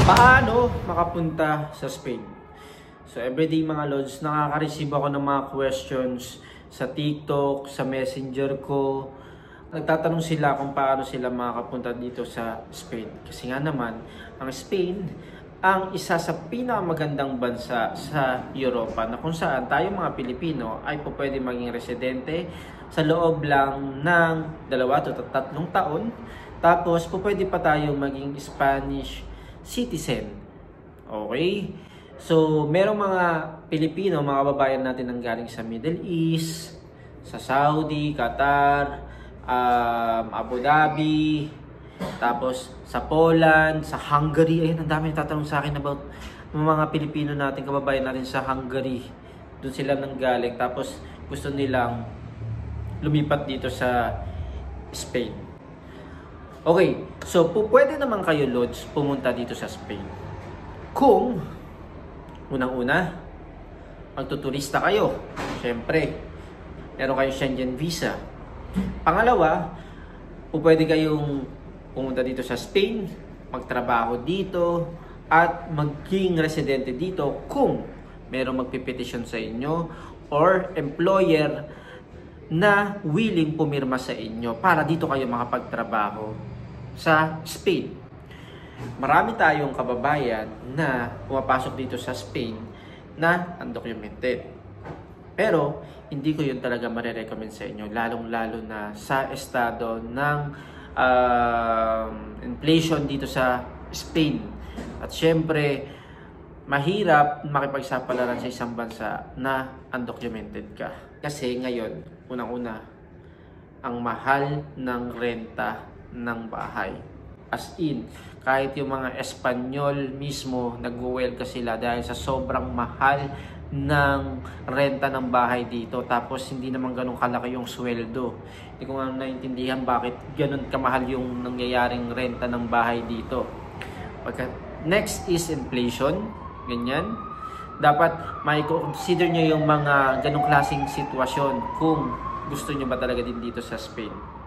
Paano makapunta sa Spain? So everyday mga lods, nakaka-receive ako ng mga questions sa TikTok, sa Messenger ko. Nagtatanong sila kung paano sila makakapunta dito sa Spain. Kasi nga naman, ang Spain ang isa sa pinakamagandang bansa sa Europa na kung saan tayo mga Pilipino ay po pwede maging residente sa loob lang ng 2 to 3 taon. Tapos po pwede pa tayo maging Spanish citizen. Okay? So, merong mga Pilipino, mga kababayan natin ang galing sa Middle East, sa Saudi, Qatar, Abu Dhabi, tapos sa Poland, sa Hungary. Ayun, ang dami nagtatanong sa akin about mga Pilipino natin, kababayan natin sa Hungary. Doon sila nanggaling. Tapos gusto nilang lumipat dito sa Spain. Okay, so pwede naman kayo, Lods, pumunta dito sa Spain. Kung, unang-una, magtuturista kayo. Siyempre, meron kayong Schengen visa. Pangalawa, pwede kayong pumunta dito sa Spain, magtrabaho dito, at maging residente dito kung merong magpipetisyon sa inyo or employer na willing pumirma sa inyo para dito kayo makapagtrabaho sa Spain. Marami tayong kababayan na pumapasok dito sa Spain na undocumented. Pero hindi ko yun talaga marirecommend sa inyo, lalong-lalo na sa estado ng inflation dito sa Spain. At syempre, mahirap makipagsapalaran sa isang bansa na undocumented ka. Kasi ngayon, unang-una, ang mahal ng renta ng bahay. As in, kahit yung mga Espanyol mismo, nag-welcome sila dahil sa sobrang mahal ng renta ng bahay dito. Tapos, hindi naman ganun kalaki yung sweldo. Hindi ko nga naintindihan bakit ganun kamahal yung nangyayaring renta ng bahay dito. Next is inflation. Ganyan. Dapat may consider nyo yung mga ganong klaseng sitwasyon kung gusto nyo ba talaga din dito sa Spain.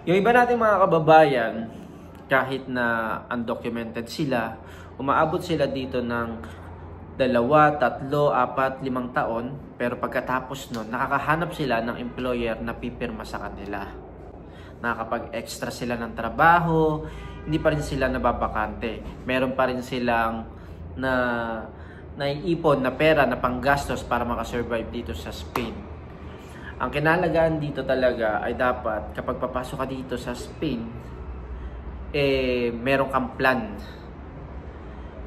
Yung iba nating mga kababayan, kahit na undocumented sila, umaabot sila dito ng 2, 3, 4, 5 taon, pero pagkatapos nun, nakakahanap sila ng employer na pipirma sa kanila. Nakakapag-extra sila ng trabaho, hindi pa rin sila nababakante. Meron pa rin silang naiipon na pera na panggastos para makasurvive dito sa Spain. Ang kinalagaan dito talaga ay dapat kapag papasok ka dito sa Spain, meron kang plan.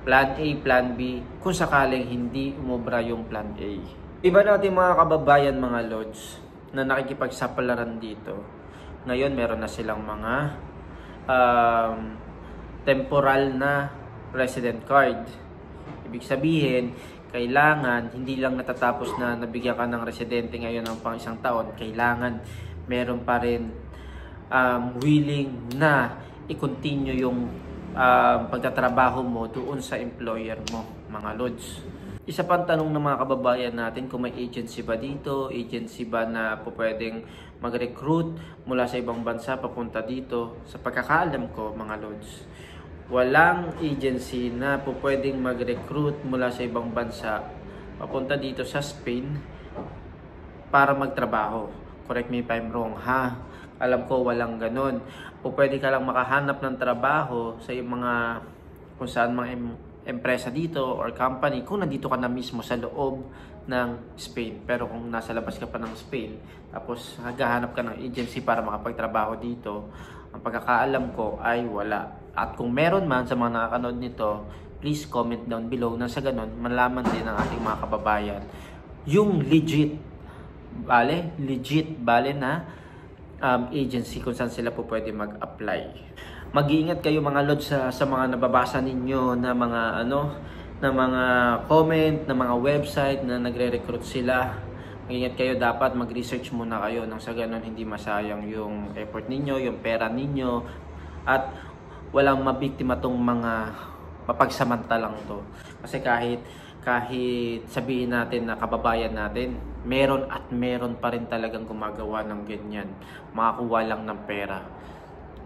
Plan A, Plan B, kung sakaling hindi umubra yung Plan A. Iba natin mga kababayan, mga Lods, na nakikipagsapalaran dito. Ngayon meron na silang mga temporal na resident card. Ibig sabihin, kailangan, hindi lang natatapos na nabigyan ka ng residente ngayon ng pang 1 taon, kailangan meron pa rin willing na i-continue yung pagtatrabaho mo doon sa employer mo, mga Lods. Isa pang tanong ng mga kababayan natin kung may agency ba dito, agency ba na po pwedeng mag-recruit mula sa ibang bansa papunta dito. Sa pagkakaalam ko, mga Lods, walang agency na po pwedeng mag-recruit mula sa ibang bansa papunta dito sa Spain para magtrabaho. Correct me if I'm wrong, ha? Alam ko walang ganun. Po pwede ka lang makahanap ng trabaho sa mga kung saan mga empresa dito or company kung nandito ka na mismo sa loob ng Spain. Pero kung nasa labas ka pa ng Spain, tapos naghahanap ka ng agency para makapagtrabaho dito, ang pagkakaalam ko ay wala. At kung meron man sa mga nakakanood nito, please comment down below na sa ganun, malaman din ng ating mga kababayan yung legit na agency kung saan sila po pwede mag-apply. Mag-iingat kayo mga Lods sa mga nababasa ninyo na mga comment, na mga website na nagre-recruit sila. Mag-iingat kayo, dapat mag-research muna kayo nang sa ganun hindi masayang yung effort ninyo, yung pera ninyo, at walang mabiktima tong mga mapagsamantalang to. Kasi kahit sabihin natin na kababayan natin, meron pa rin talagang gumagawa ng ganyan. Makakuha lang ng pera.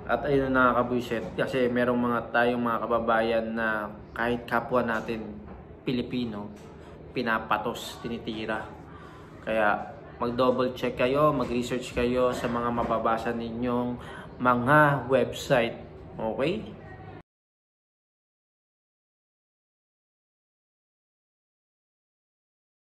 At ayun ang nakakabwisit kasi merong tayong mga kababayan na kahit kapwa natin Pilipino, pinapatos, tinitira. Kaya mag-double check kayo, mag-research kayo sa mga mababasa ninyong mga website. Okay?